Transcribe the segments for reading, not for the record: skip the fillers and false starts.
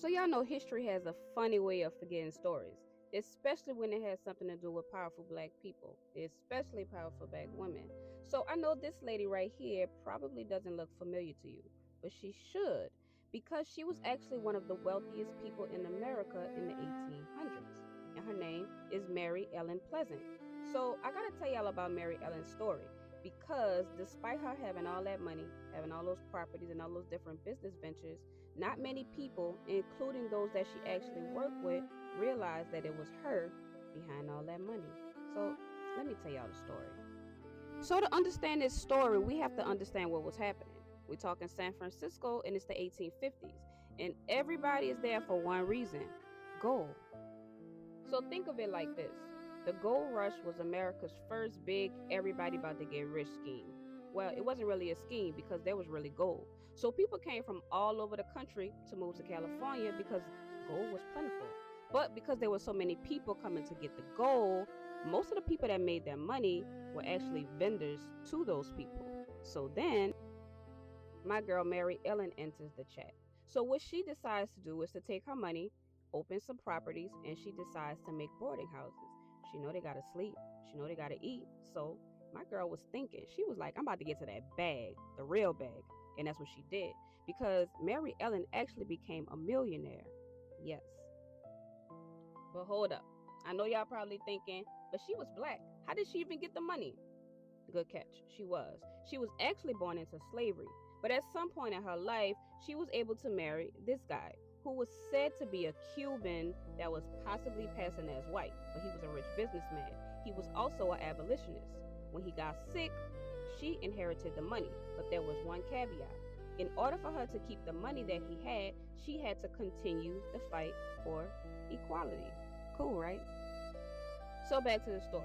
So y'all know history has a funny way of forgetting stories, especially when it has something to do with powerful black people, especially powerful black women. So I know this lady right here probably doesn't look familiar to you, but she should, because she was actually one of the wealthiest people in America in the 1800s. And her name is Mary Ellen Pleasant. So I gotta tell y'all about Mary Ellen's story, because despite her having all that money, having all those properties and all those different business ventures, not many people, including those that she actually worked with, realized that it was her behind all that money. So let me tell y'all the story. So to understand this story, we have to understand what was happening. We're talking San Francisco, and it's the 1850s, and everybody is there for one reason: gold. So think of it like this: the gold rush was America's first big everybody about to get rich scheme. Well, it wasn't really a scheme because there was really gold. So people came from all over the country to move to California because gold was plentiful. But because there were so many people coming to get the gold, most of the people that made their money were actually vendors to those people. So then my girl Mary Ellen enters the chat. So what she decides to do is to take her money, open some properties, and she decides to make boarding houses. She know they gotta sleep. She know they gotta eat. So my girl was thinking, she was like, I'm about to get to that bag, the real bag. And that's what she did. Because Mary Ellen actually became a millionaire. Yes. But hold up. I know y'all probably thinking, but she was black. How did she even get the money? Good catch. She was. She was actually born into slavery. But at some point in her life, she was able to marry this guy who was said to be a Cuban that was possibly passing as white, but he was a rich businessman. He was also an abolitionist. When he got sick, she inherited the money, but there was one caveat. In order for her to keep the money that he had, she had to continue the fight for equality. Cool, right? So back to the story.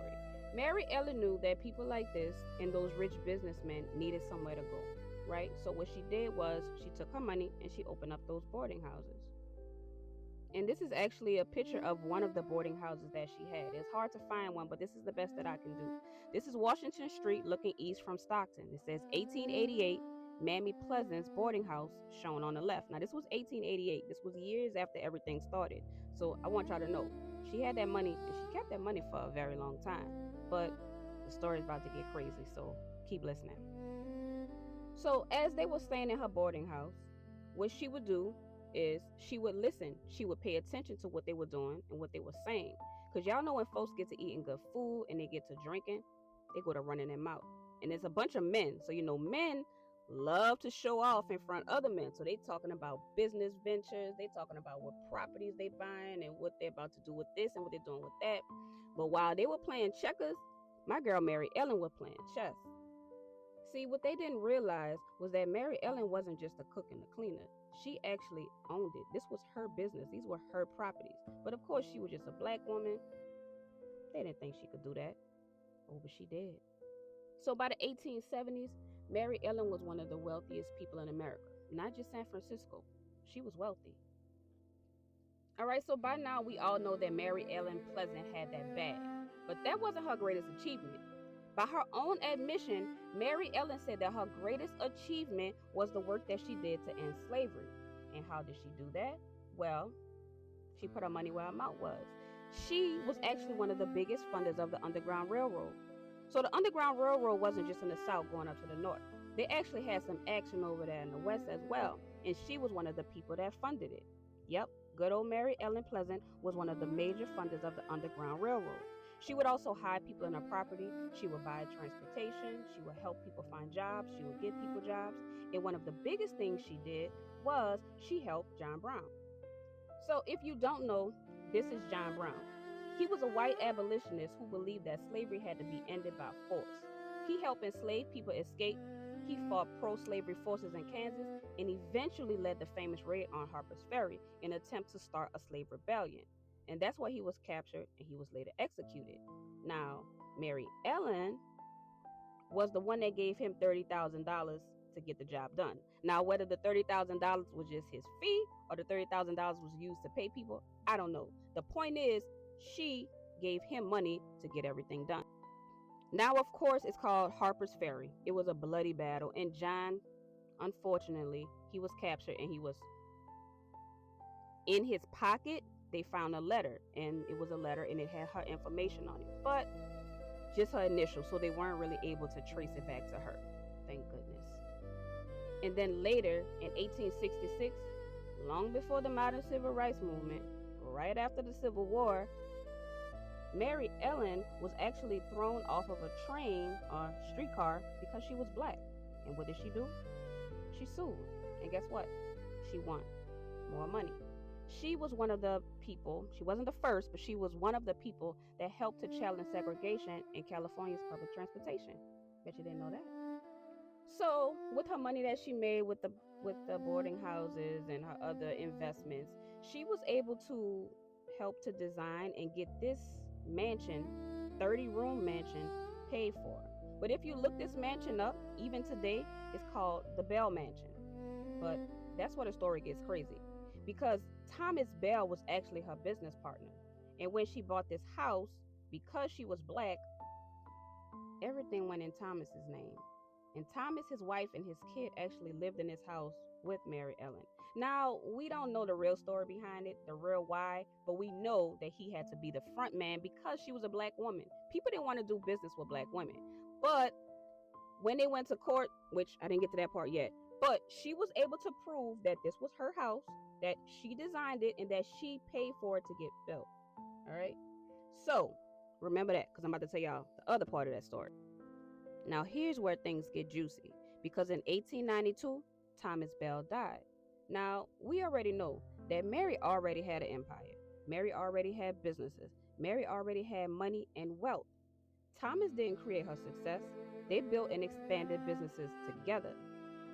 Mary Ellen knew that people like this and those rich businessmen needed somewhere to go, right? So what she did was she took her money and she opened up those boarding houses. And this is actually a picture of one of the boarding houses that she had. It's hard to find one, but this is the best that I can do. This is Washington Street looking east from Stockton. It says 1888 Mammy Pleasant's boarding house shown on the left. Now this was 1888. This was years after everything started. So I want y'all to know, she had that money and she kept that money for a very long time. But the story is about to get crazy, so keep listening. So as they were staying in her boarding house, what she would do is she would listen. She would pay attention to what they were doing and what they were saying. Because y'all know when folks get to eating good food and they get to drinking, they go to running their mouth. And there's a bunch of men. So, men love to show off in front of other men. So they talking about business ventures. They talking about what properties they buying and what they're about to do with this and what they're doing with that. But while they were playing checkers, my girl Mary Ellen was playing chess. See, what they didn't realize was that Mary Ellen wasn't just a cook and a cleaner. She actually owned it. This was her business. These were her properties. But of course, she was just a black woman. They didn't think she could do that. Oh, but she did. So by the 1870s, Mary Ellen was one of the wealthiest people in America. Not just San Francisco. She was wealthy. All right, so by now we all know that Mary Ellen Pleasant had that bag. But that wasn't her greatest achievement. By her own admission, Mary Ellen said that her greatest achievement was the work that she did to end slavery. And how did she do that? Well, she put her money where her mouth was. She was actually one of the biggest funders of the Underground Railroad. So the Underground Railroad wasn't just in the South going up to the North. They actually had some action over there in the West as well. And she was one of the people that funded it. Yep, good old Mary Ellen Pleasant was one of the major funders of the Underground Railroad. She would also hire people in her property. She would buy transportation. She would help people find jobs. She would give people jobs. And one of the biggest things she did was she helped John Brown. So if you don't know, this is John Brown. He was a white abolitionist who believed that slavery had to be ended by force. He helped enslaved people escape. He fought pro-slavery forces in Kansas and eventually led the famous raid on Harper's Ferry in an attempt to start a slave rebellion. And that's why he was captured and he was later executed. Now, Mary Ellen was the one that gave him $30,000 to get the job done. Now, whether the $30,000 was just his fee or the $30,000 was used to pay people, I don't know. The point is, she gave him money to get everything done. Now, of course, it's called Harper's Ferry. It was a bloody battle, and John, unfortunately, he was captured and he was In his pocket, they found a letter, and it was a letter and it had her information on it, but just her initials, so they weren't really able to trace it back to her. Thank goodness. And then later in 1866, long before the modern civil rights movement, right after the Civil War, Mary Ellen was actually thrown off of a train or streetcar because she was black. And what did she do? She sued. And guess what? She won more money. She was one of the people, she wasn't the first, but she was one of the people that helped to challenge segregation in California's public transportation. Bet you didn't know that. So, with her money that she made with the boarding houses and her other investments, she was able to help to design and get this mansion, 30-room mansion, paid for. But if you look this mansion up, even today, it's called the Bell Mansion. But that's where the story gets crazy. Because Thomas Bell was actually her business partner. And when she bought this house, because she was black, everything went in Thomas's name. And Thomas, his wife, and his kid actually lived in this house with Mary Ellen. Now, we don't know the real story behind it, the real why, but we know that he had to be the front man because she was a black woman. People didn't want to do business with black women. But when they went to court, which I didn't get to that part yet, but she was able to prove that this was her house, that she designed it, and that she paid for it to get built. All right? So, remember that because I'm about to tell y'all the other part of that story. Now, here's where things get juicy because in 1892, Thomas Bell died. Now, we already know that Mary already had an empire. Mary already had businesses. Mary already had money and wealth. Thomas didn't create her success. They built and expanded businesses together.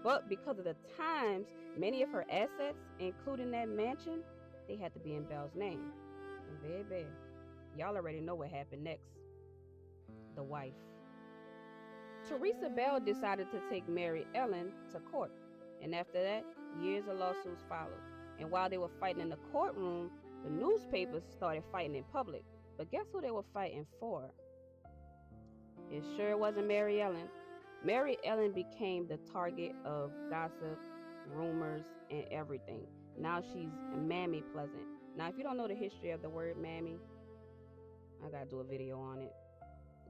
But because of the times, many of her assets, including that mansion, they had to be in Bell's name. And baby, y'all already know what happened next. The wife. Teresa Bell decided to take Mary Ellen to court. And after that, years of lawsuits followed. And while they were fighting in the courtroom, the newspapers started fighting in public. But guess who they were fighting for? It sure wasn't Mary Ellen. Mary Ellen became the target of gossip, rumors, and everything. Now she's Mammy Pleasant. Now, if you don't know the history of the word Mammy, I gotta do a video on it.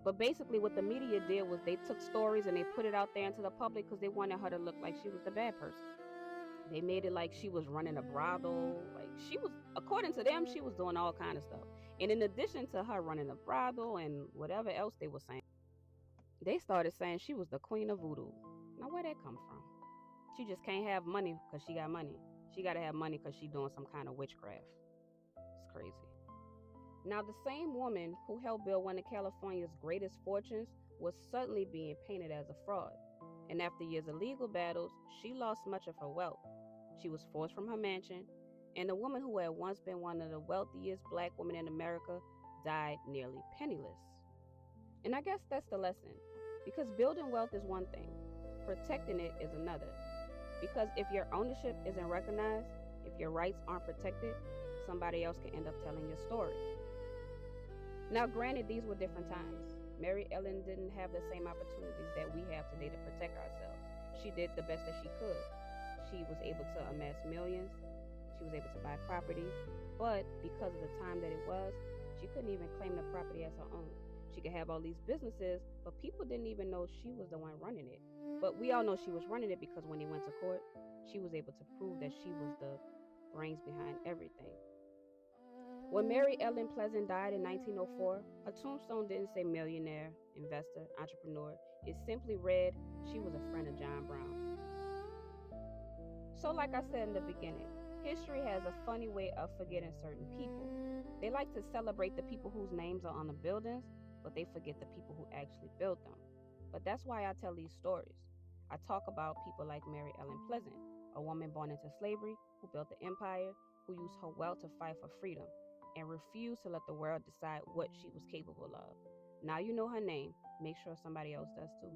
But basically, what the media did was they took stories and they put it out there into the public because they wanted her to look like she was the bad person. They made it like she was running a brothel. Like she was, according to them, she was doing all kind of stuff. And in addition to her running a brothel and whatever else they were saying, they started saying she was the queen of voodoo. Now, where that come from? She just can't have money because she got money. She got to have money because she doing some kind of witchcraft. It's crazy. Now, the same woman who helped build one of California's greatest fortunes was suddenly being painted as a fraud. And after years of legal battles, she lost much of her wealth. She was forced from her mansion, and the woman who had once been one of the wealthiest black women in America died nearly penniless. And I guess that's the lesson. Because building wealth is one thing, protecting it is another. Because if your ownership isn't recognized, if your rights aren't protected, somebody else can end up telling your story. Now, granted, these were different times. Mary Ellen didn't have the same opportunities that we have today to protect ourselves. She did the best that she could. She was able to amass millions. She was able to buy property. But because of the time that it was, she couldn't even claim the property as her own. She could have all these businesses, but people didn't even know she was the one running it. But we all know she was running it because when they went to court, she was able to prove that she was the brains behind everything. When Mary Ellen Pleasant died in 1904, her tombstone didn't say millionaire, investor, entrepreneur. It simply read, she was a friend of John Brown. So like I said in the beginning, history has a funny way of forgetting certain people. They like to celebrate the people whose names are on the buildings, but they forget the people who actually built them. But that's why I tell these stories. I talk about people like Mary Ellen Pleasant, a woman born into slavery who built an empire, who used her wealth to fight for freedom, and refused to let the world decide what she was capable of. Now you know her name. Make sure somebody else does too.